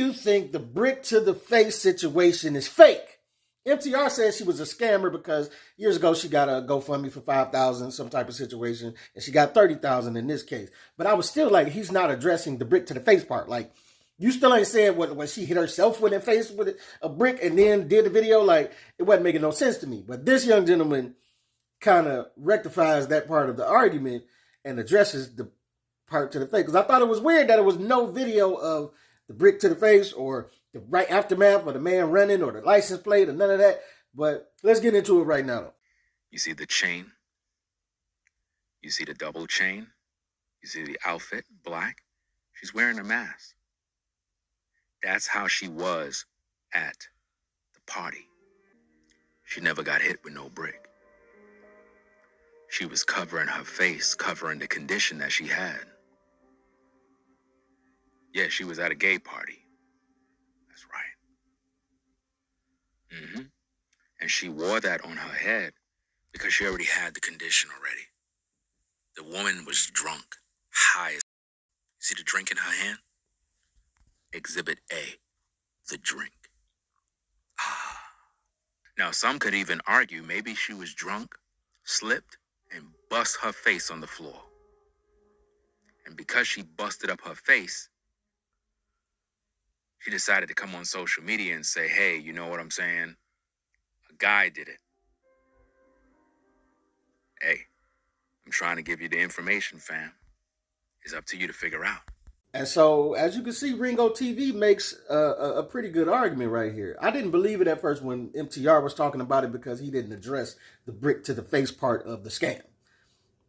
you think the brick to the face situation is fake? MTR says she was a scammer because years ago she got a GoFundMe for $5,000, some type of situation, and she got $30,000 in this case. But I was still like, he's not addressing the brick to the face part. Like, you still ain't saying when she hit herself with her face with a brick and then did the video. Like, it wasn't making no sense to me. But this young gentleman kind of rectifies that part of the argument and addresses the part to the face. Because I thought it was weird that there was no video of the brick to the face or the right aftermath of the man running or the license plate or none of that. But let's get into it right now. You see the chain. You see the double chain. You see the outfit, black. She's wearing a mask. That's how she was at the party. She never got hit with no brick. She was covering her face, covering the condition that she had. Yeah, she was at a gay party. That's right. And she wore that on her head because she already had the condition already. The woman was drunk, high. See the drink in her hand? Exhibit A, the drink. Now, some could even argue maybe she was drunk, slipped, and bust her face on the floor. And because she busted up her face, she decided to come on social media and say, hey, you know what I'm saying? A guy did it. Hey, I'm trying to give you the information, fam. It's up to you to figure out. And so, as you can see, Ringo TV makes a pretty good argument right here. I didn't believe it at first when MTR was talking about it because he didn't address the brick to the face part of the scam.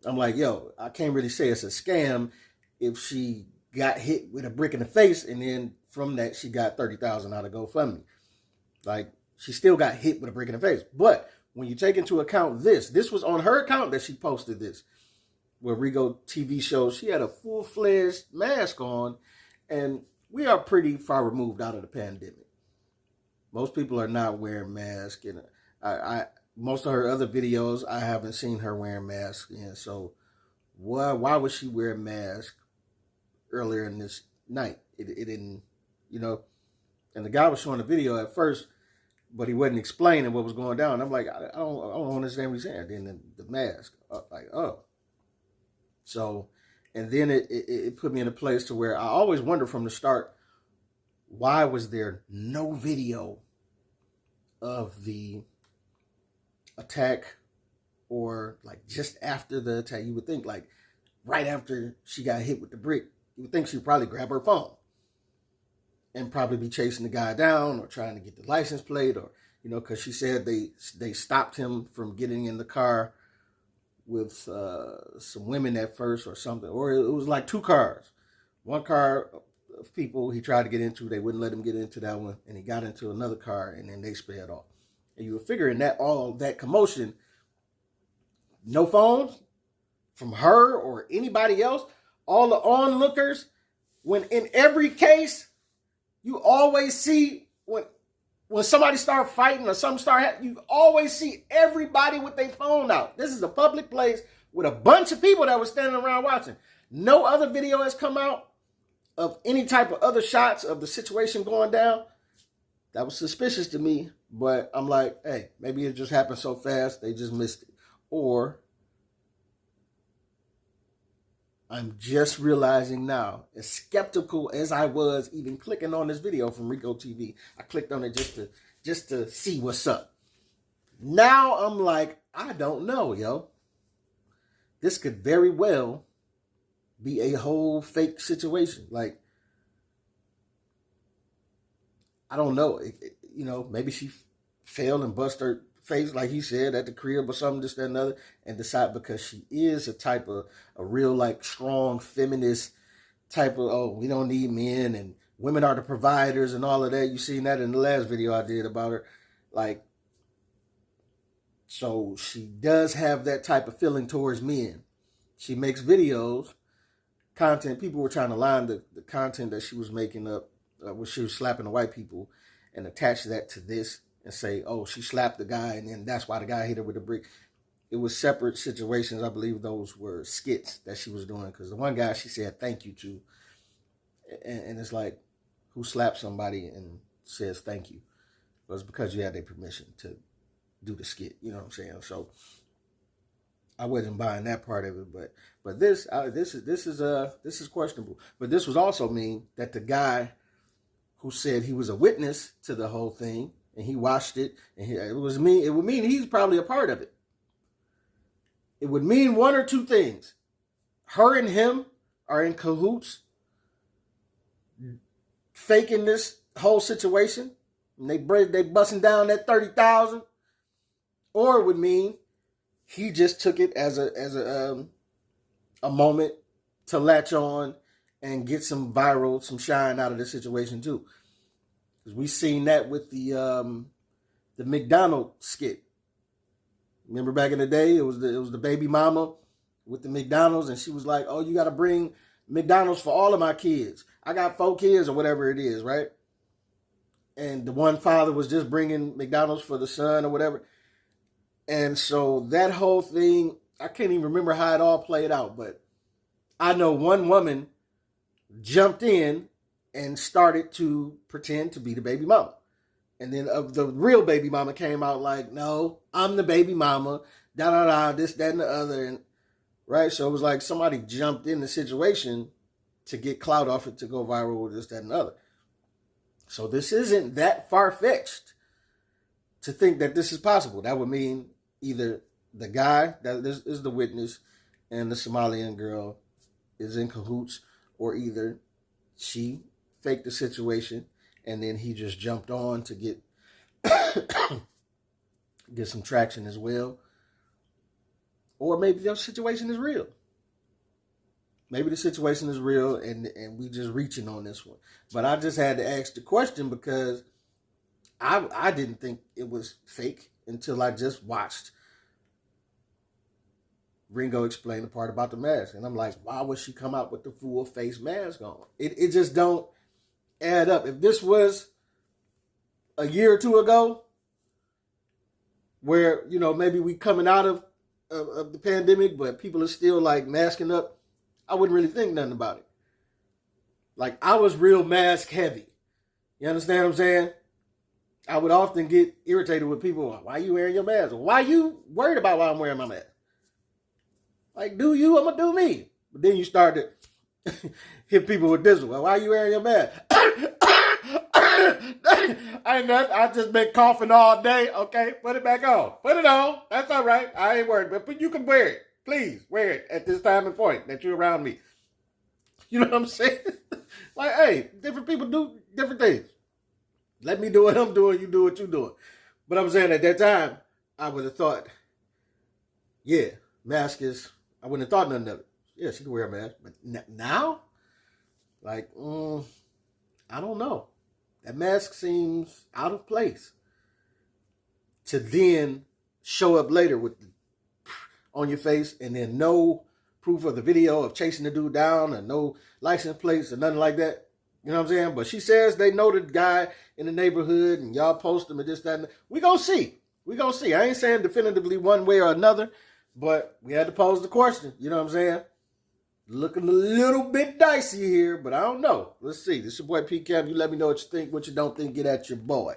I'm like, yo, I can't really say it's a scam if she got hit with a brick in the face and then from that she got $30,000 out of GoFundMe. Like, she still got hit with a brick in the face. But when you take into account this was on her account that she posted this, where Rigo TV shows she had a full-fledged mask on, and we are pretty far removed out of the pandemic. Most people are not wearing masks, and most of her other videos I haven't seen her wearing masks, and so why would she wear a mask earlier in this night? It didn't, you know. And the guy was showing the video at first, but he wasn't explaining what was going down. I'm like, I don't understand what he's saying. Then the mask, like, oh. So, and then it put me in a place to where I always wonder from the start, why was there no video of the attack or like just after the attack? You would think like right after she got hit with the brick, you would think she'd probably grab her phone and probably be chasing the guy down or trying to get the license plate or, you know, because she said they stopped him from getting in the car with some women at first or something, or it was like two cars. One car of people he tried to get into, they wouldn't let him get into that one, and he got into another car, and then they sped off. And you were figuring that all that commotion, no phones from her or anybody else, all the onlookers, when in every case, you always see when somebody start fighting or something start happening, you always see everybody with their phone out. This is a public place with a bunch of people that were standing around watching. No other video has come out of any type of other shots of the situation going down. That was suspicious to me, but I'm like, hey, maybe it just happened so fast they just missed it. Or I'm just realizing now, as skeptical as I was even clicking on this video from Rigo TV, I clicked on it just to see what's up. Now I'm like, I don't know, yo. This could very well be a whole fake situation. Like, I don't know. You know, maybe she fell and bust her face, like he said, at the crib or something, this, that, and other, and decide because she is a type of a real, like, strong feminist type of, oh, we don't need men and women are the providers and all of that. You seen that in the last video I did about her. Like, so she does have that type of feeling towards men. She makes videos, content. People were trying to line the content that she was making up, where she was slapping the white people, and attach that to this and say, oh, she slapped the guy, and then that's why the guy hit her with a brick. It was separate situations. I believe those were skits that she was doing, because the one guy she said thank you to. And it's like, who slapped somebody and says thank you. It was because you had their permission to do the skit. You know what I'm saying? So I wasn't buying that part of it, but this is questionable. But this was also mean that the guy who said he was a witness to the whole thing and he watched it, and it would mean he's probably a part of it. It would mean one or two things. Her and him are in cahoots, faking this whole situation, and they busting down that 30,000, or it would mean he just took it as a moment to latch on and get some shine out of the situation too. Because we seen that with the McDonald's skit. Remember back in the day, it was the baby mama with the McDonald's, and she was like, "Oh, you got to bring McDonald's for all of my kids. I got 4 kids or whatever it is, right?" And the one father was just bringing McDonald's for the son or whatever. And so that whole thing, I can't even remember how it all played out, but I know one woman jumped in and started to pretend to be the baby mama. And then the real baby mama came out like, "No, I'm the baby mama, this, that, and the other." And right? So it was like somebody jumped in the situation to get clout off it, to go viral with this, that, and the other. So this isn't that far-fetched to think that this is possible. That would mean either the guy that is the witness and the Somalian girl is in cahoots, or either she faked the situation and then he just jumped on to get some traction as well. Or maybe the situation is real. Maybe the situation is real and we just reaching on this one. But I just had to ask the question because I didn't think it was fake until I just watched Ringo explain the part about the mask. And I'm like, why would she come out with the full face mask on? It just don't add up. If this was a year or two ago, where, maybe we coming out of the pandemic, but people are still like masking up, I wouldn't really think nothing about it. Like, I was real mask heavy. You understand what I'm saying? I would often get irritated with people. "Why you wearing your mask? Why you worried about why I'm wearing my mask? Like, do you, I'm going to do me." But then you start to hit people with this one. "Why you wearing your mask?" I just been coughing all day. Okay, put it back on. Put it on. That's all right. I ain't worried. But you can wear it. Please wear it at this time and point that you're around me. You know what I'm saying? Like, hey, different people do different things. Let me do what I'm doing. You do what you're doing. But I'm saying at that time, I would have thought, yeah, mask is, I wouldn't have thought nothing of it. Yeah, she can wear a mask. But now, like, I don't know. That mask seems out of place to then show up later with on your face and then no proof of the video of chasing the dude down or no license plates or nothing like that. You know what I'm saying? But she says they know the guy in the neighborhood and y'all post him and this, that, and that. We gonna see. I ain't saying definitively one way or another, but we had to pose the question. You know what I'm saying? Looking a little bit dicey here, but I don't know. Let's see. This is your boy P. Cam. You let me know what you think, what you don't think. Get at your boy.